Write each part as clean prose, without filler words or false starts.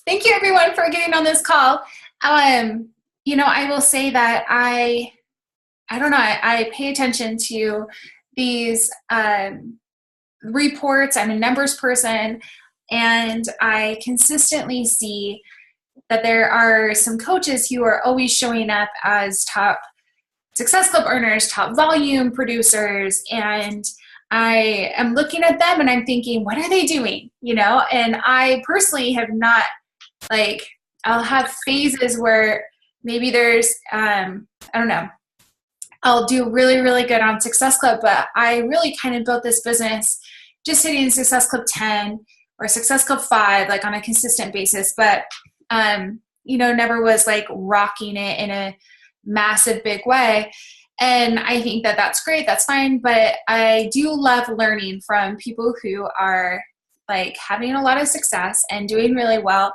Thank you everyone for getting on this call. I will say that I don't know, I pay attention to these reports. I'm a numbers person, and I consistently see that there are some coaches who are always showing up as top Success Club earners, top volume producers, and I am looking at them and I'm thinking, what are they doing? And I personally have not, I'll have phases where maybe there's, I don't know, I'll do really, really good on Success Club, but I really kind of built this business just hitting Success Club 10 or Success Club 5, on a consistent basis, but, never was rocking it in a massive big way. And I think that that's great. That's fine. But I do love learning from people who are having a lot of success and doing really well.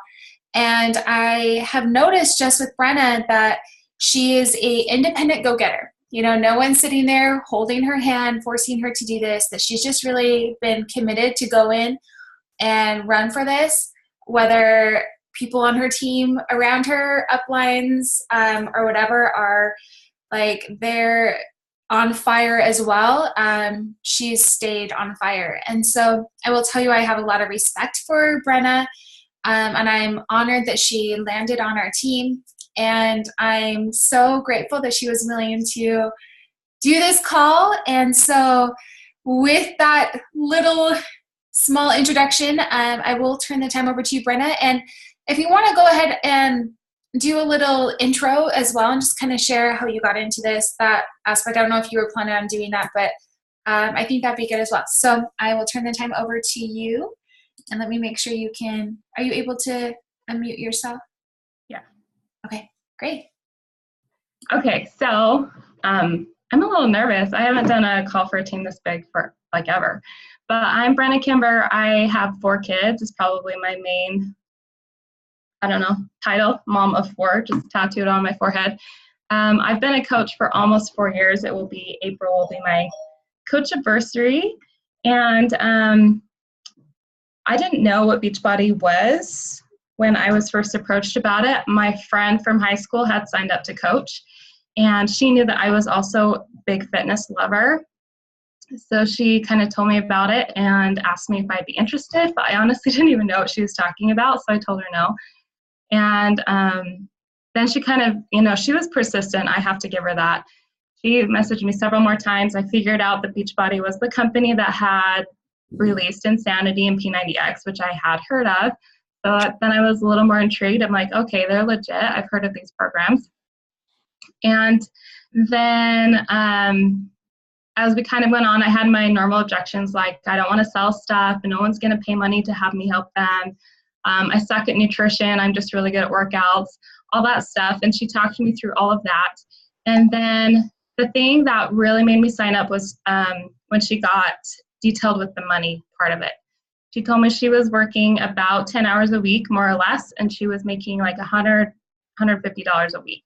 And I have noticed just with Brenna that she is a independent go-getter. No one's sitting there holding her hand, forcing her to do this, that she's just really been committed to go in and run for this, whether people on her team around her, uplines, or whatever are they're on fire as well. She's stayed on fire. And so I will tell you, I have a lot of respect for Brenna, and I'm honored that she landed on our team. And I'm so grateful that she was willing to do this call. And so with that little small introduction, I will turn the time over to you, Brenna. And if you want to go ahead and do a little intro as well and just kind of share how you got into that aspect. I don't know if you were planning on doing that, but I think that'd be good as well. So I will turn the time over to you, and let me make sure are you able to unmute yourself? Yeah. Okay, great. Okay, so I'm a little nervous. I haven't done a call for a team this big for ever, but I'm Brenna Kimber. I have 4 kids. It's probably my main title, mom of 4, just tattooed on my forehead. I've been a coach for almost 4 years. April will be my coach anniversary. And I didn't know what Beachbody was when I was first approached about it. My friend from high school had signed up to coach, and she knew that I was also a big fitness lover. So she kind of told me about it and asked me if I'd be interested, but I honestly didn't even know what she was talking about, so I told her no. And then she kind of, she was persistent. I have to give her that. She messaged me several more times. I figured out that Beachbody was the company that had released Insanity and P90X, which I had heard of. So then I was a little more intrigued. I'm like, okay, they're legit. I've heard of these programs. And then as we kind of went on, I had my normal objections, I don't want to sell stuff, and no one's going to pay money to have me help them. I suck at nutrition. I'm just really good at workouts, all that stuff. And she talked me through all of that. And then the thing that really made me sign up was when she got detailed with the money part of it. She told me she was working about 10 hours a week, more or less, and she was making $100, $150 a week.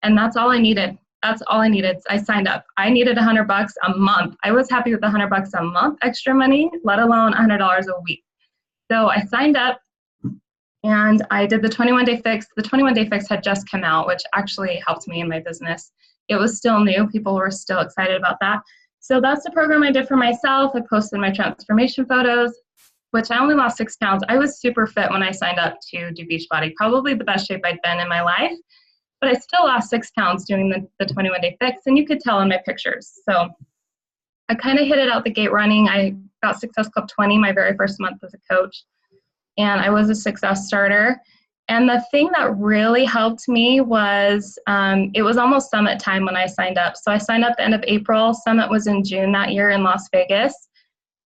And that's all I needed. That's all I needed. I signed up. I needed $100 a month. I was happy with the $100 a month extra money, let alone $100 a week. So I signed up. And I did the 21-day fix. The 21-day fix had just come out, which actually helped me in my business. It was still new. People were still excited about that. So that's the program I did for myself. I posted my transformation photos, which I only lost 6 pounds. I was super fit when I signed up to do Beachbody, probably the best shape I'd been in my life. But I still lost 6 pounds doing the 21-day fix, and you could tell in my pictures. So I kind of hit it out the gate running. I got Success Club 20 my very first month as a coach. And I was a success starter. And the thing that really helped me was it was almost summit time when I signed up. So I signed up the end of April. Summit was in June that year in Las Vegas.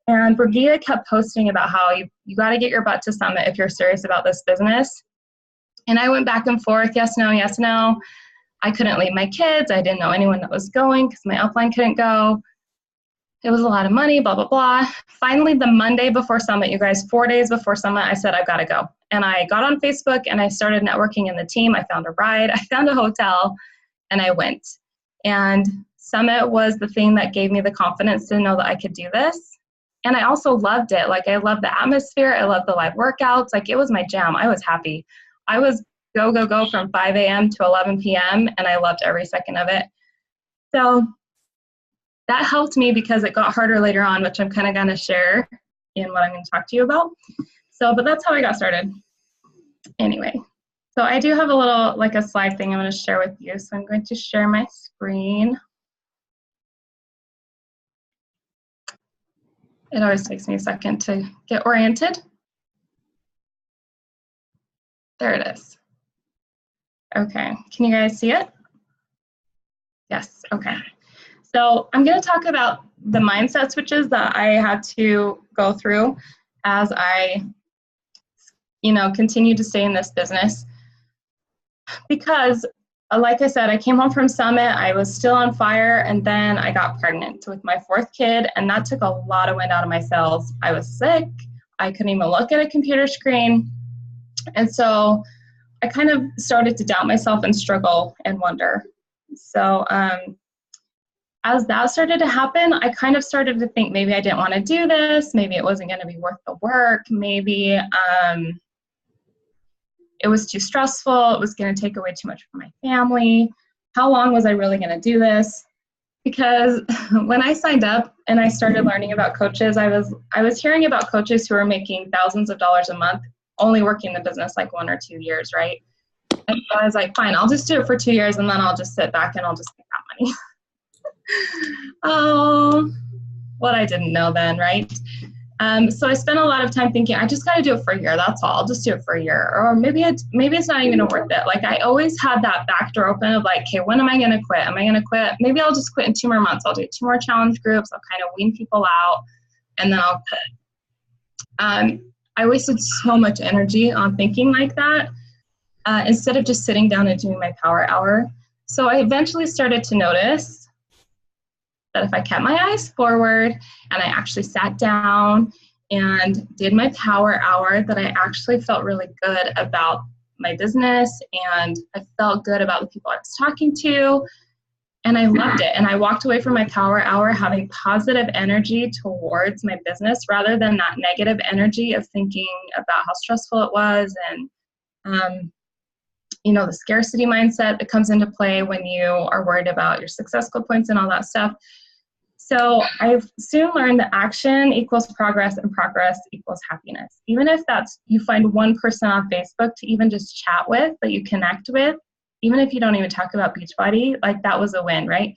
And Brigida kept posting about how you got to get your butt to summit if you're serious about this business. And I went back and forth, yes, no, yes, no. I couldn't leave my kids. I didn't know anyone that was going because my upline couldn't go. It was a lot of money, blah, blah, blah. Finally, the Monday before Summit, you guys, 4 days before Summit, I said, I've got to go. And I got on Facebook and I started networking in the team. I found a ride, I found a hotel, and I went. And Summit was the thing that gave me the confidence to know that I could do this. And I also loved it. Like, I loved the atmosphere. I loved the live workouts. Like, it was my jam. I was happy. I was go, go, go from 5 a.m. to 11 p.m. and I loved every second of it. So that helped me because it got harder later on, which I'm kind of going to share in what I'm going to talk to you about. So, but that's how I got started. Anyway, so I do have a little, like a slide thing I'm going to share with you. So I'm going to share my screen. It always takes me a second to get oriented. There it is. Okay, can you guys see it? Yes, okay. So I'm going to talk about the mindset switches that I had to go through as I, continue to stay in this business. Because, like I said, I came home from Summit, I was still on fire, and then I got pregnant with my 4th kid, and that took a lot of wind out of my sails. I was sick, I couldn't even look at a computer screen, and so I kind of started to doubt myself and struggle and wonder. So as that started to happen, I kind of started to think maybe I didn't want to do this, maybe it wasn't going to be worth the work, maybe it was too stressful, it was going to take away too much from my family. How long was I really going to do this? Because when I signed up and I started learning about coaches, I was hearing about coaches who are making thousands of dollars a month, only working the business like 1 or 2 years, right? And so I was like, fine, I'll just do it for 2 years and then I'll just sit back and I'll just make that money. Oh, what I didn't know then, right? So I spent a lot of time thinking, I just got to do it for a year. That's all. I'll just do it for a year. Or maybe it's not even worth it. Like, I always had that back door open of like, okay, when am I going to quit? Am I going to quit? Maybe I'll just quit in 2 more months. I'll do 2 more challenge groups. I'll kind of wean people out and then I'll quit. I wasted so much energy on thinking like that instead of just sitting down and doing my power hour. So I eventually started to notice that if I kept my eyes forward and I actually sat down and did my power hour, that I actually felt really good about my business and I felt good about the people I was talking to and I loved it. And I walked away from my power hour having positive energy towards my business rather than that negative energy of thinking about how stressful it was and the scarcity mindset that comes into play when you are worried about your success goal points and all that stuff. So I've soon learned that action equals progress and progress equals happiness. Even if you find one person on Facebook to even just chat with, that you connect with, even if you don't even talk about Beachbody, like that was a win, right?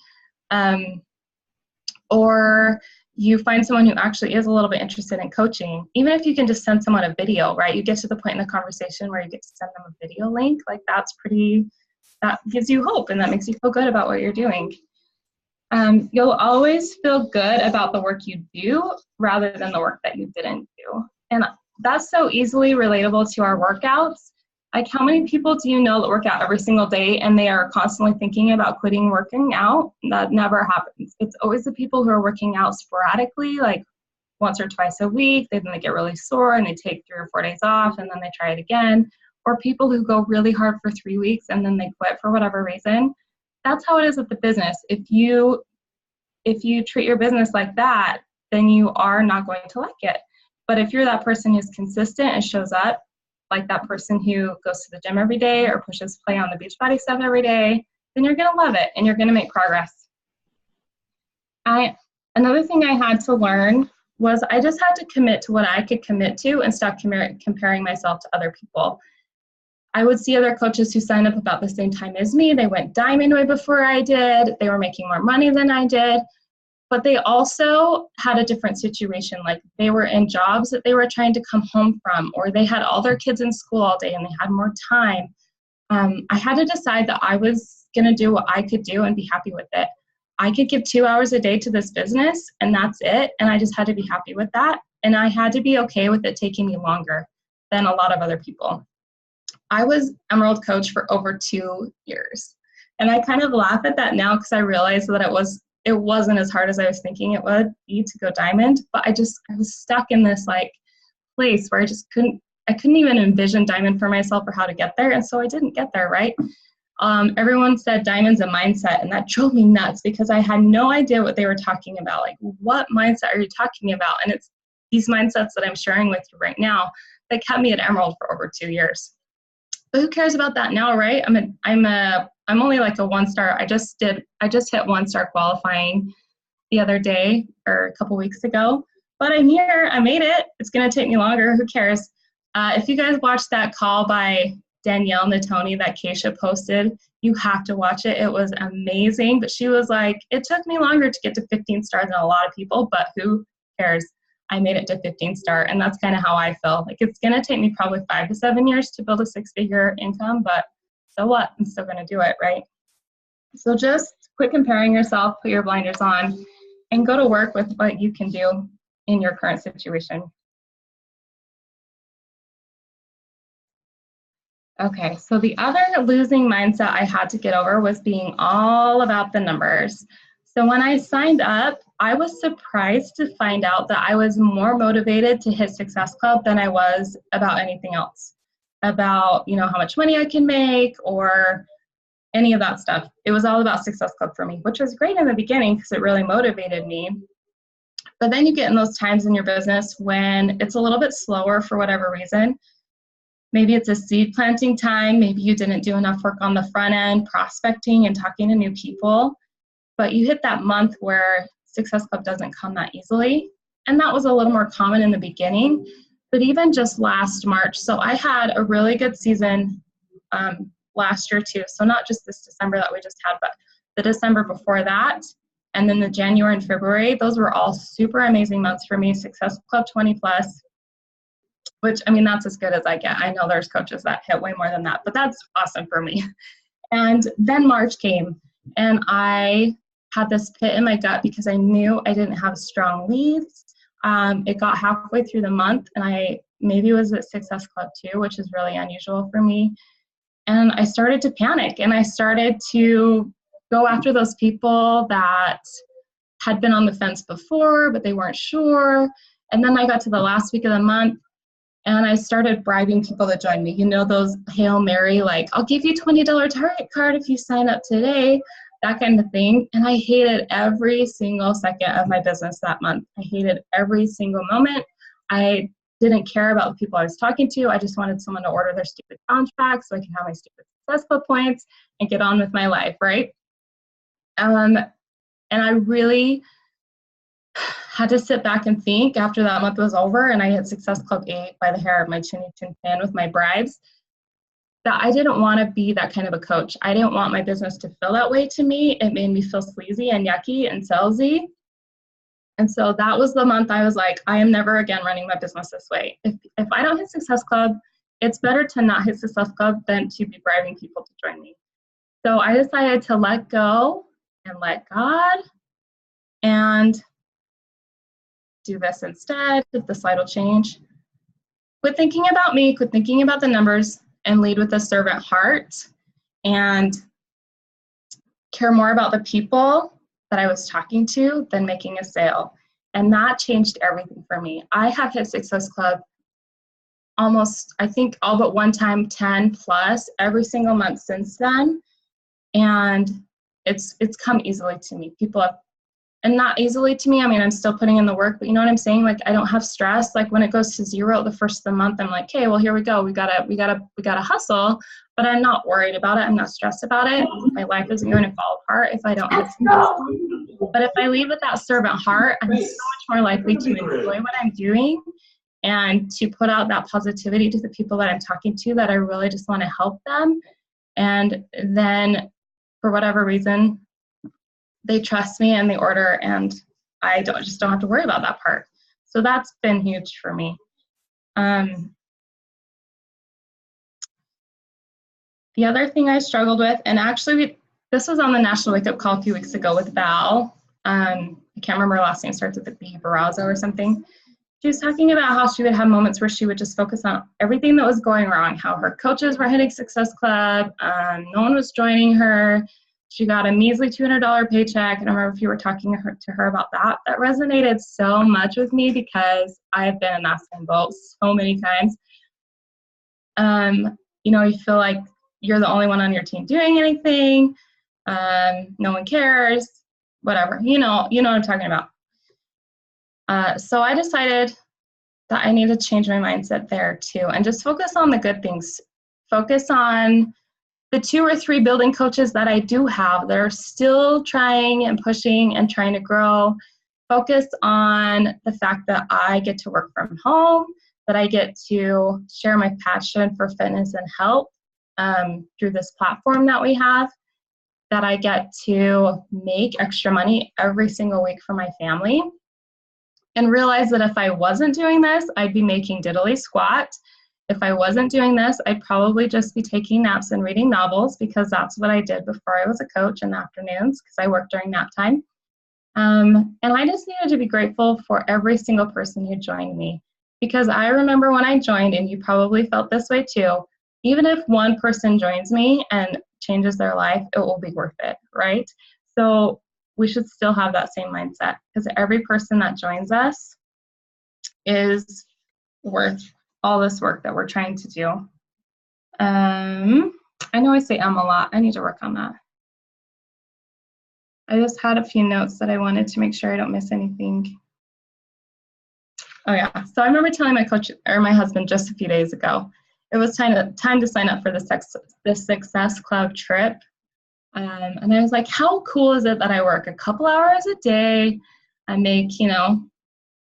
Or you find someone who actually is a little bit interested in coaching, even if you can just send someone a video, right? You get to the point in the conversation where you get to send them a video link, like that gives you hope and that makes you feel good about what you're doing. You'll always feel good about the work you do rather than the work that you didn't do. And that's so easily relatable to our workouts. Like, how many people do you know that work out every single day and they are constantly thinking about quitting working out? That never happens. It's always the people who are working out sporadically, like once or twice a week, then they get really sore and they take 3 or 4 days off and then they try it again. Or people who go really hard for 3 weeks and then they quit for whatever reason. That's how it is with the business. If you treat your business like that, then you are not going to like it. But if you're that person who's consistent and shows up, like that person who goes to the gym every day or pushes play on the Beachbody stuff every day, then you're going to love it and you're going to make progress. Another thing I had to learn was I just had to commit to what I could commit to and stop comparing myself to other people. I would see other coaches who signed up about the same time as me. They went diamond way before I did. They were making more money than I did. But they also had a different situation. Like, they were in jobs that they were trying to come home from, or they had all their kids in school all day and they had more time. I had to decide that I was going to do what I could do and be happy with it. I could give 2 hours a day to this business and that's it. And I just had to be happy with that. And I had to be okay with it taking me longer than a lot of other people. I was Emerald coach for over 2 years. And I kind of laugh at that now because I realized that it wasn't as hard as I was thinking it would be to go diamond, but I was stuck in this like place where I couldn't even envision diamond for myself or how to get there. And so I didn't get there, right? Everyone said diamond's a mindset, and that drove me nuts because I had no idea what they were talking about. Like, what mindset are you talking about? And it's these mindsets that I'm sharing with you right now that kept me at Emerald for over 2 years. But who cares about that now, right? I'm only like a 1-star. I just hit 1-star qualifying the other day or a couple weeks ago. But I'm here. I made it. It's going to take me longer. Who cares? If you guys watched that call by Danielle Natoni that Keisha posted, you have to watch it. It was amazing. But she was like, it took me longer to get to 15 stars than a lot of people, but who cares? I made it to 15 star. And that's kind of how I feel. Like, it's going to take me probably 5 to 7 years to build a 6-figure income, but so what? I'm still going to do it, right? So just quit comparing yourself, put your blinders on, and go to work with what you can do in your current situation. Okay, so the other losing mindset I had to get over was being all about the numbers. So when I signed up, I was surprised to find out that I was more motivated to hit Success Club than I was about anything else, about, you know, how much money I can make or any of that stuff. It was all about Success Club for me, which was great in the beginning because it really motivated me. But then you get in those times in your business when it's a little bit slower for whatever reason. Maybe it's a seed planting time. Maybe you didn't do enough work on the front end, prospecting and talking to new people. But you hit that month where Success Club doesn't come that easily. And that was a little more common in the beginning. But even just last March, so I had a really good season last year too. So not just this December that we just had, but the December before that. And then the January and February, those were all super amazing months for me. Success Club 20 plus, which, I mean, that's as good as I get. I know there's coaches that hit way more than that, but that's awesome for me. And then March came and I had this pit in my gut because I knew I didn't have strong leads. It got halfway through the month and I maybe was at Success Club 2, which is really unusual for me. And I started to panic and I started to go after those people that had been on the fence before, but they weren't sure. And then I got to the last week of the month and I started bribing people to join me. You know, those Hail Mary, like, I'll give you $20 Target card if you sign up today, that kind of thing. And I hated every single second of my business that month. I hated every single moment. I didn't care about the people I was talking to. I just wanted someone to order their stupid contract so I can have my stupid Success Club points and get on with my life, right? And I really had to sit back and think after that month was over and I hit Success Club 8 by the hair of my chinny chin chin with my bribes, that I didn't want to be that kind of a coach. I didn't want my business to feel that way to me. It made me feel sleazy and yucky and salesy. And so that was the month I was like, I am never again running my business this way. If I don't hit Success Club, it's better to not hit Success Club than to be bribing people to join me. So I decided to let go and let God and do this instead. If the slide will change. Quit thinking about me, quit thinking about the numbers, and lead with a servant heart and care more about the people that I was talking to than making a sale. And that changed everything for me. I have hit Success Club almost, I think, all but one time, 10 plus every single month since then. And it's come easily to me. People have, and not easily to me, I mean, I'm still putting in the work, but you know what I'm saying? Like, I don't have stress. Like, when it goes to 0 the first of the month, I'm like, okay, well, here we go. We gotta hustle, but I'm not worried about it. I'm not stressed about it. My life isn't going to fall apart if I don't hit Success Club. But if I lead with that servant heart, I'm so much more likely to enjoy what I'm doing and to put out that positivity to the people that I'm talking to, that I really just want to help them. And then for whatever reason, they trust me and they order, and I just don't have to worry about that part. So that's been huge for me. The other thing I struggled with, and actually this was on the National Wake Up Call a few weeks ago with Val. I can't remember her last name, starts with the B, Barrazo or something. She was talking about how she would have moments where she would just focus on everything that was going wrong, how her coaches were hitting Success Club, no one was joining her. She got a measly $200 paycheck. And I remember if you were talking to her about that, that resonated so much with me because I've been in that same boat so many times. You know, you feel like you're the only one on your team doing anything. No one cares, whatever. You know what I'm talking about. So I decided that I need to change my mindset there too, and just focus on the good things. Focus on the 2 or 3 building coaches that I do have that are still trying and pushing and trying to grow. Focus on the fact that I get to work from home, that I get to share my passion for fitness and health through this platform that we have, that I get to make extra money every single week for my family, and realize that if I wasn't doing this, I'd be making diddly squat. If I wasn't doing this, I'd probably just be taking naps and reading novels, because that's what I did before I was a coach in the afternoons, because I worked during nap time. And I just needed to be grateful for every single person who joined me, because I remember when I joined, and you probably felt this way too, even if one person joins me and changes their life, it will be worth it, right? So we should still have that same mindset, because every person that joins us is worth all this work that we're trying to do. I know I say a lot. I need to work on that. I just had a few notes that I wanted to make sure I don't miss anything. Oh yeah, so I remember telling my coach, or my husband, just a few days ago, it was time to sign up for the Success Club trip. And I was like, how cool is it that I work a couple hours a day, I make,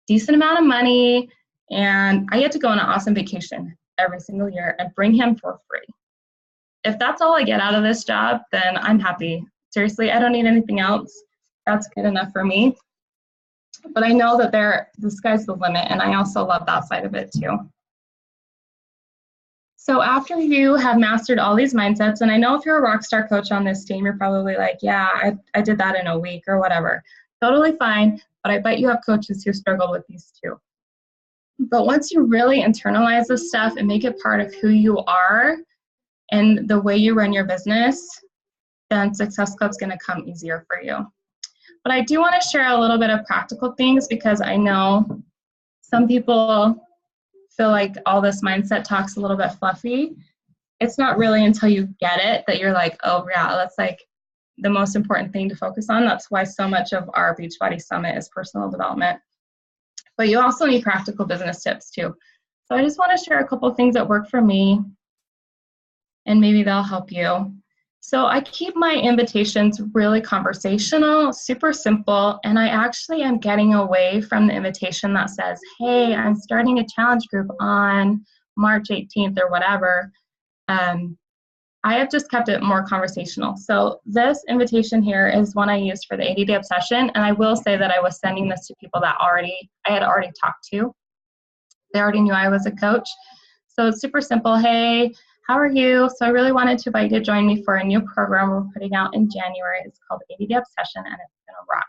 decent amount of money, and I get to go on an awesome vacation every single year and bring him for free. If that's all I get out of this job, then I'm happy. Seriously, I don't need anything else. That's good enough for me. But I know that the sky's the limit, and I also love that side of it too. So after you have mastered all these mindsets, and I know if you're a rock star coach on this team, you're probably like, yeah, I did that in a week or whatever. Totally fine, but I bet you have coaches who struggle with these too. But once you really internalize this stuff and make it part of who you are and the way you run your business, then Success Club's going to come easier for you. But I do want to share a little bit of practical things, because I know some people feel like all this mindset talk's a little bit fluffy. It's not really until you get it that you're like, oh yeah, that's like the most important thing to focus on. That's why so much of our Beachbody Summit is personal development. But you also need practical business tips too. So I just want to share a couple things that work for me, and maybe they'll help you. So I keep my invitations really conversational, super simple, and I actually am getting away from the invitation that says, hey, I'm starting a challenge group on March 18th or whatever. I have just kept it more conversational. So this invitation here is one I used for the 80-day obsession, and I will say that I was sending this to people that I had already talked to. They already knew I was a coach. So it's super simple. Hey, how are you? So I really wanted to invite you to join me for a new program we're putting out in January. It's called 80-day obsession, and it's gonna rock.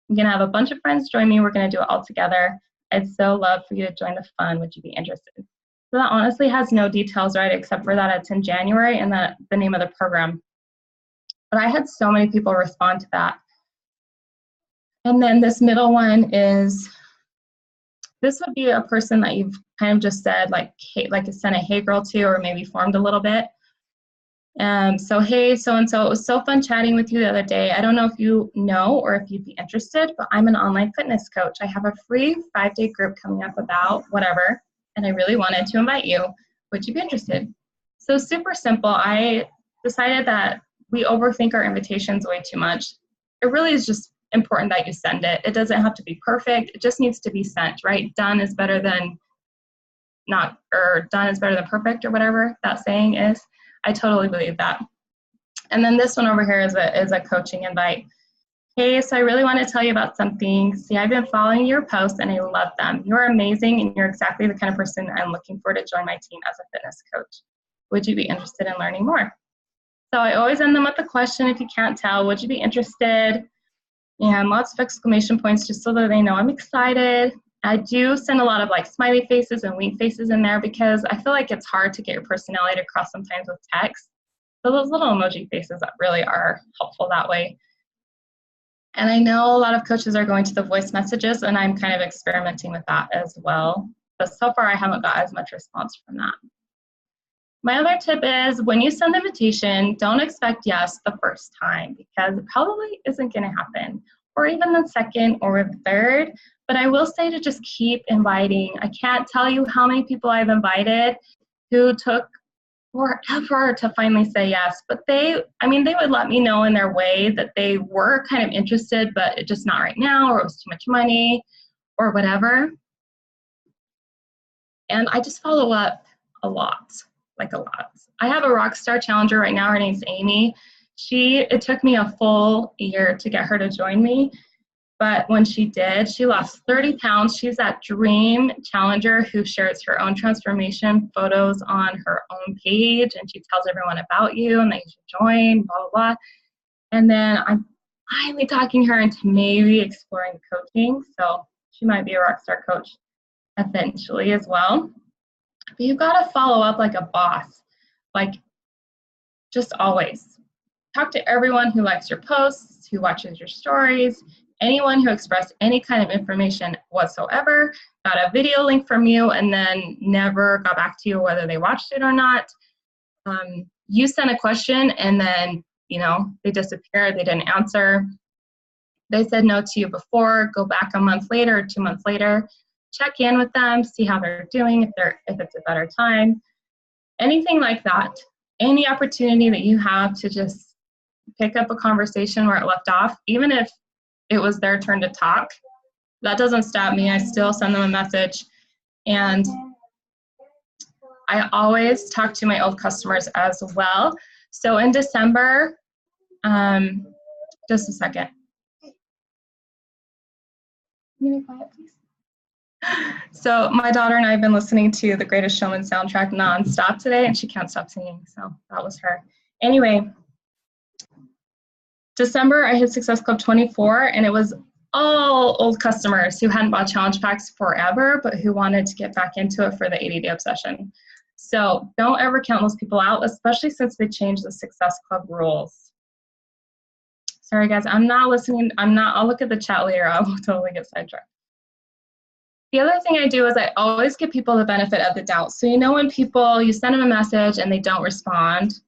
I'm gonna have a bunch of friends join me. We're gonna do it all together. I'd so love for you to join the fun. Would you be interested? So that honestly has no details, right, except for that it's in January and the name of the program. But I had so many people respond to that. And then this middle one is, this would be a person that you've kind of just said, like sent a hey girl to, or maybe formed a little bit. So hey, so-and-so, it was so fun chatting with you the other day. I don't know if you know or if you'd be interested, but I'm an online fitness coach. I have a free 5-day group coming up about whatever, and I really wanted to invite you. Would you be interested? So super simple. I decided that we overthink our invitations way too much. It really is just important that you send it. It doesn't have to be perfect. It just needs to be sent, right? Done is better than done is better than perfect, or whatever that saying is. I totally believe that. And then this one over here is a coaching invite. Hey, so I really want to tell you about something. See, I've been following your posts and I love them. You're amazing, and you're exactly the kind of person I'm looking for to join my team as a fitness coach. Would you be interested in learning more? So I always end them with a question, if you can't tell. Would you be interested? And lots of exclamation points just so that they know I'm excited. I do send a lot of like smiley faces and wink faces in there, because I feel like it's hard to get your personality across sometimes with text. So those little emoji faces that really are helpful that way. And I know a lot of coaches are going to the voice messages, and I'm kind of experimenting with that as well. But so far I haven't got as much response from that. My other tip is, when you send the invitation, don't expect yes the first time, because it probably isn't going to happen, or even the second or the third. But I will say to just keep inviting. I can't tell you how many people I've invited who took forever to finally say yes. But they would let me know in their way that they were kind of interested, but just not right now, or it was too much money, or whatever. And I just follow up a lot, like a lot. I have a Rockstar Challenger right now. Her name's Amy. It took me a full year to get her to join me. But when she did, she lost 30 pounds. She's that dream challenger who shares her own transformation photos on her own page, and she tells everyone about you and that you should join, blah, blah, blah. And then I'm finally talking her into maybe exploring coaching. So she might be a Rockstar coach eventually as well. But you've got to follow up like a boss, like just always. Talk to everyone who likes your posts, who watches your stories, anyone who expressed any kind of information whatsoever, got a video link from you, and then never got back to you whether they watched it or not. You sent a question and then, they disappeared, they didn't answer. They said no to you before, go back a month later or 2 months later, check in with them, see how they're doing, if it's a better time, anything like that. Any opportunity that you have to just pick up a conversation where it left off, even if it was their turn to talk, that doesn't stop me. I still send them a message. And I always talk to my old customers as well. So in December, just a second. Can you be quiet, please? So my daughter and I have been listening to the Greatest Showman soundtrack nonstop today, and she can't stop singing. So that was her. Anyway, December, I hit Success Club 24, and it was all old customers who hadn't bought challenge packs forever, but who wanted to get back into it for the 80-day obsession. So don't ever count those people out, especially since they changed the Success Club rules. Sorry, guys, I'm not listening. I'll look at the chat later. I will totally get sidetracked. The other thing I do is I always give people the benefit of the doubt. So when you send them a message and they don't respond,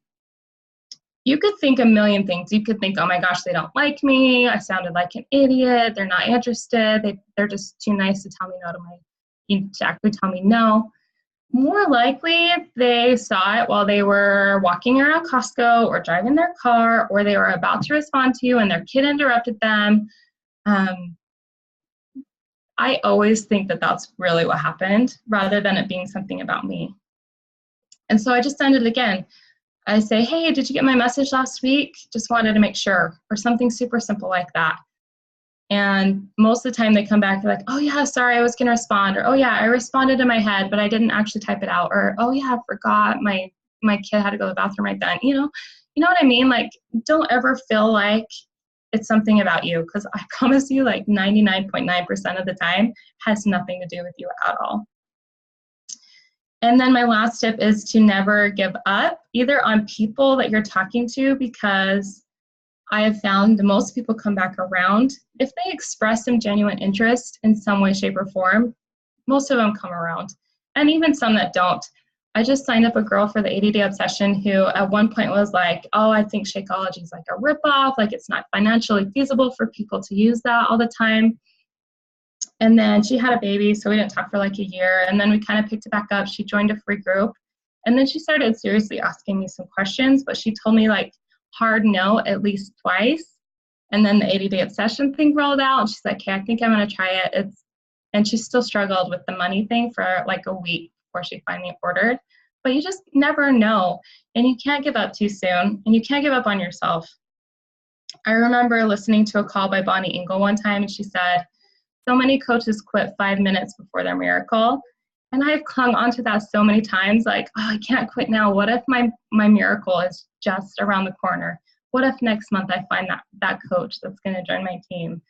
you could think a million things. You could think, oh my gosh, they don't like me. I sounded like an idiot. They're not interested. They're just too nice to tell me no to actually tell me no. More likely, they saw it while they were walking around Costco or driving their car, or they were about to respond to you and their kid interrupted them. I always think that that's really what happened, rather than it being something about me. And so I just send it again. I say, hey, did you get my message last week? Just wanted to make sure, or something super simple like that. And most of the time they come back, they're like, oh yeah, sorry, I was gonna respond, or oh yeah, I responded in my head, but I didn't actually type it out, or oh yeah, I forgot, my kid had to go to the bathroom right then. You know what I mean? Like, don't ever feel like it's something about you, because I promise you, like 99.9% of the time has nothing to do with you at all. And then my last tip is to never give up, either on people that you're talking to, because I have found most people come back around. If they express some genuine interest in some way, shape, or form, most of them come around. And even some that don't. I just signed up a girl for the 80-day obsession who at one point was like, oh, I think Shakeology is like a ripoff, like it's not financially feasible for people to use that all the time. And then she had a baby, so we didn't talk for like a year. And then we kind of picked it back up. She joined a free group. And then she started seriously asking me some questions, but she told me like hard no at least twice. And then the 80-day obsession thing rolled out. And she's like, hey, I think I'm going to try it. And she still struggled with the money thing for like a week before she finally ordered. But you just never know. And you can't give up too soon. And you can't give up on yourself. I remember listening to a call by Bonnie Engel one time, and she said, so many coaches quit 5 minutes before their miracle. And I've clung onto that so many times, like, oh, I can't quit now. What if my miracle is just around the corner? What if next month I find that coach that's going to join my team?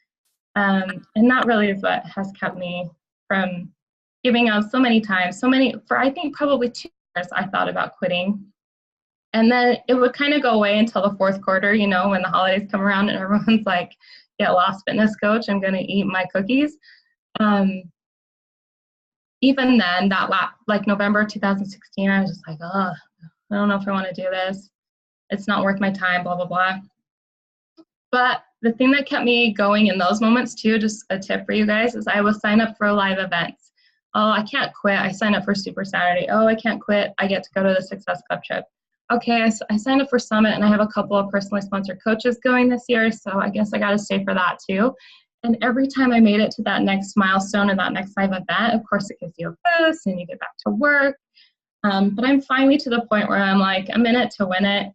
And that really is what has kept me from giving up so many times. For I think probably 2 years, I thought about quitting. And then it would kind of go away until the fourth quarter, when the holidays come around and everyone's like, get lost, fitness coach, I'm going to eat my cookies. Even then, like November 2016, I was just like, oh, I don't know if I want to do this. It's not worth my time, blah, blah, blah. But the thing that kept me going in those moments too, just a tip for you guys, is I would sign up for live events. Oh, I can't quit. I signed up for Super Saturday. Oh, I can't quit. I get to go to the Success Club trip. Okay, I signed up for Summit, and I have a couple of personally sponsored coaches going this year, so I guess I got to stay for that too. And every time I made it to that next milestone or that next live event, of course, it gives you a boost and you get back to work. But I'm finally to the point where I'm like, I'm in it to win it.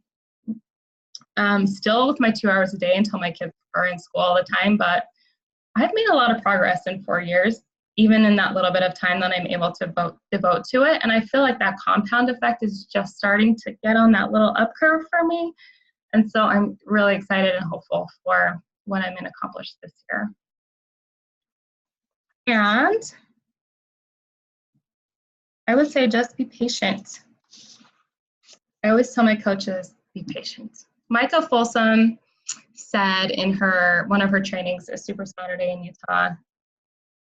Still with my 2 hours a day until my kids are in school all the time, but I've made a lot of progress in 4 years, even in that little bit of time that I'm able to devote to it. And I feel like that compound effect is just starting to get on that little up curve for me. And so I'm really excited and hopeful for what I'm going to accomplish this year. And I would say just be patient. I always tell my coaches, be patient. Micah Folsom said in one of her trainings at Super Saturday in Utah,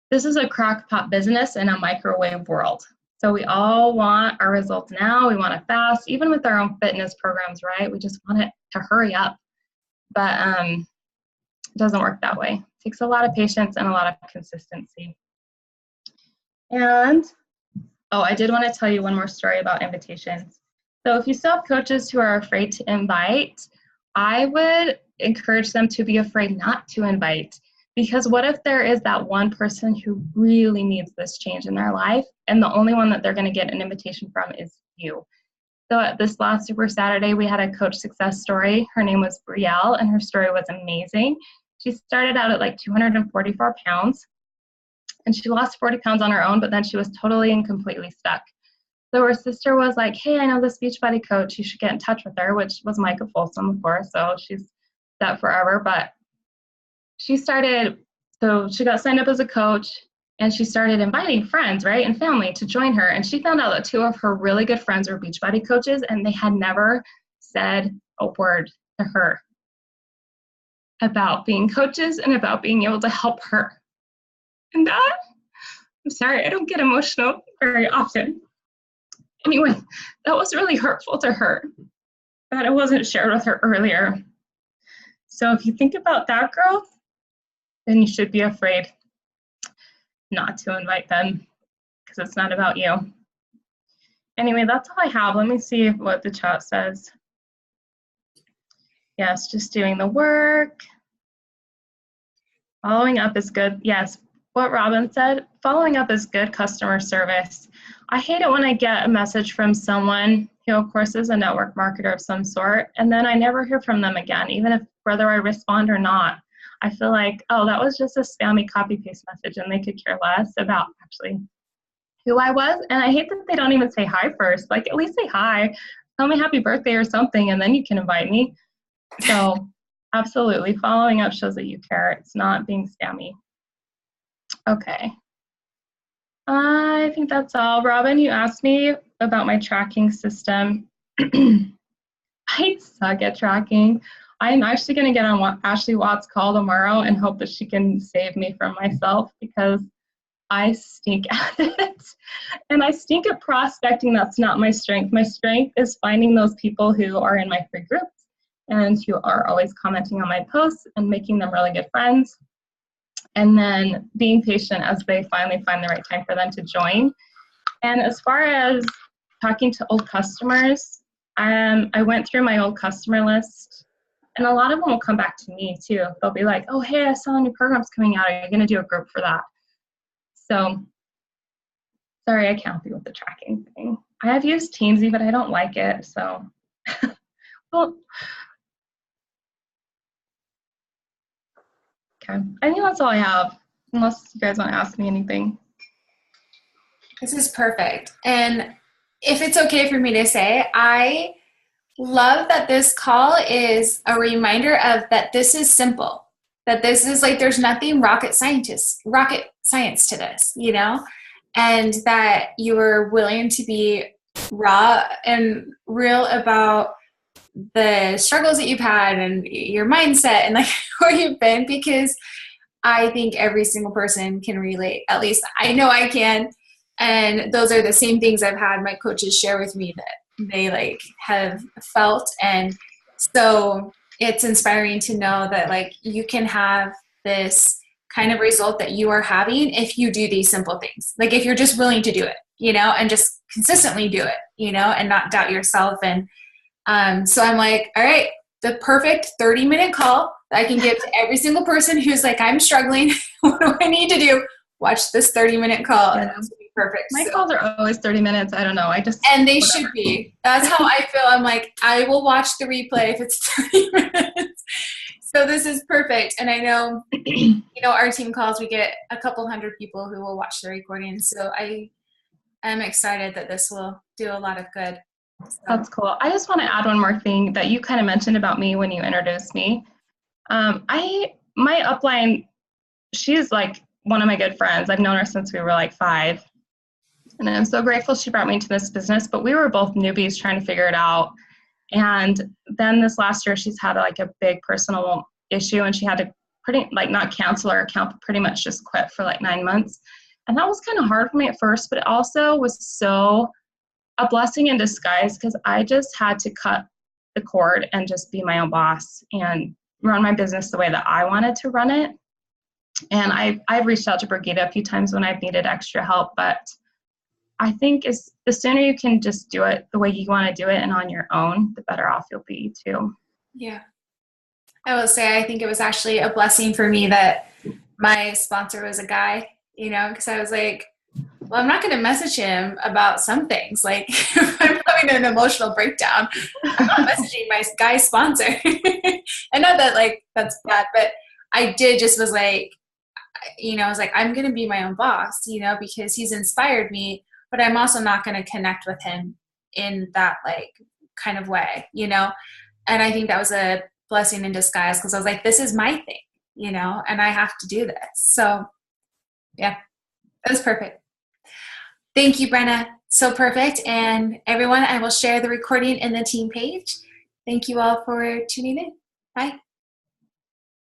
this is a crackpot business in a microwave world. So we all want our results now. We want it fast, even with our own fitness programs, right? We just want it to hurry up. But it doesn't work that way. It takes a lot of patience and a lot of consistency. And, I did want to tell you one more story about invitations. So if you still have coaches who are afraid to invite, I would encourage them to be afraid not to invite. Because what if there is that one person who really needs this change in their life, and the only one that they're going to get an invitation from is you? So at this last Super Saturday, we had a coach success story. Her name was Brielle, and her story was amazing. She started out at like 244 pounds, and she lost 40 pounds on her own, but then she was totally and completely stuck. So her sister was like, hey, I know this Beachbody coach. You should get in touch with her, which was Micah Folsom, of course. So she's set forever. But she got signed up as a coach, and she started inviting friends, right, and family to join her. And she found out that 2 of her really good friends were Beachbody coaches, and they had never said a word to her about being coaches and about being able to help her. And that, I'm sorry, I don't get emotional very often. Anyway, that was really hurtful to her, that it wasn't shared with her earlier. So if you think about that girl, then you should be afraid not to invite them, because it's not about you. Anyway, that's all I have. Let me see what the chat says. Yes, just doing the work. Following up is good. Yes, what Robin said, following up is good customer service. I hate it when I get a message from someone who, of course, is a network marketer of some sort, and then I never hear from them again, even if whether I respond or not. I feel like, oh, that was just a spammy copy-paste message, and they could care less about actually who I was. And I hate that they don't even say hi first. Like, at least say hi, tell me happy birthday or something, and then you can invite me. So absolutely, following up shows that you care. It's not being spammy. Okay. I think that's all. Robin, you asked me about my tracking system. I suck at tracking. I'm actually going to get on Ashley Watt's call tomorrow and hope that she can save me from myself, because I stink at it. And I stink at prospecting. That's not my strength. My strength is finding those people who are in my free groups and who are always commenting on my posts and making them really good friends. And then being patient as they finally find the right time for them to join. And as far as talking to old customers, I went through my old customer list, and a lot of them will come back to me too. They'll be like, oh, hey, I saw a new program's coming out. Are you going to do a group for that? So, sorry, I can't help you with the tracking thing. I have used Teamsy, but I don't like it, so. Well, okay, I think that's all I have, unless you guys want to ask me anything. This is perfect. And if it's okay for me to say, I love that this call is a reminder of that this is simple, that this is like, there's nothing rocket science to this, you know, and that you are willing to be raw and real about the struggles that you've had and your mindset and like where you've been, because I think every single person can relate. At least I know I can. And those are the same things I've had my coaches share with me that they like have felt. And so it's inspiring to know that like you can have this kind of result that you are having if you do these simple things. Like if you're just willing to do it, you know, and just consistently do it, you know, and not doubt yourself. And so I'm like, all right, the perfect 30-minute call that I can give to every single person who's like, I'm struggling. What do I need to do? Watch this 30-minute call, and that's be perfect. My calls are always 30 minutes. I don't know. And they should be. That's how I feel. I'm like, I will watch the replay if it's 30 minutes. So this is perfect. And I know, you know, our team calls, we get a couple hundred people who will watch the recording. So I am excited that this will do a lot of good. So. That's cool. I just want to add one more thing that you kind of mentioned about me when you introduced me. My upline, she's like one of my good friends. I've known her since we were like 5. And I'm so grateful she brought me into this business, but we were both newbies trying to figure it out. And then this last year, she's had like a big personal issue, and she had to not cancel her account, but pretty much just quit for like 9 months. And that was kind of hard for me at first, but it also was so a blessing in disguise, because I just had to cut the cord and just be my own boss and run my business the way that I wanted to run it. And I've reached out to Brigida a few times when I've needed extra help, but I think the sooner you can just do it the way you want to do it and on your own, the better off you'll be too. Yeah. I will say, I think it was actually a blessing for me that my sponsor was a guy, you know, because I was like, well, I'm not going to message him about some things. Like, if I'm having an emotional breakdown, I'm not messaging my guy sponsor. And not that, like, that's bad, but I did just was like, you know, I was like, I'm going to be my own boss, you know, because he's inspired me, but I'm also not going to connect with him in that, like, kind of way, you know? And I think that was a blessing in disguise, because I was like, this is my thing, you know, and I have to do this. So, yeah, it was perfect. Thank you, Brenna. So perfect. And everyone, I will share the recording in the team page. Thank you all for tuning in. Bye.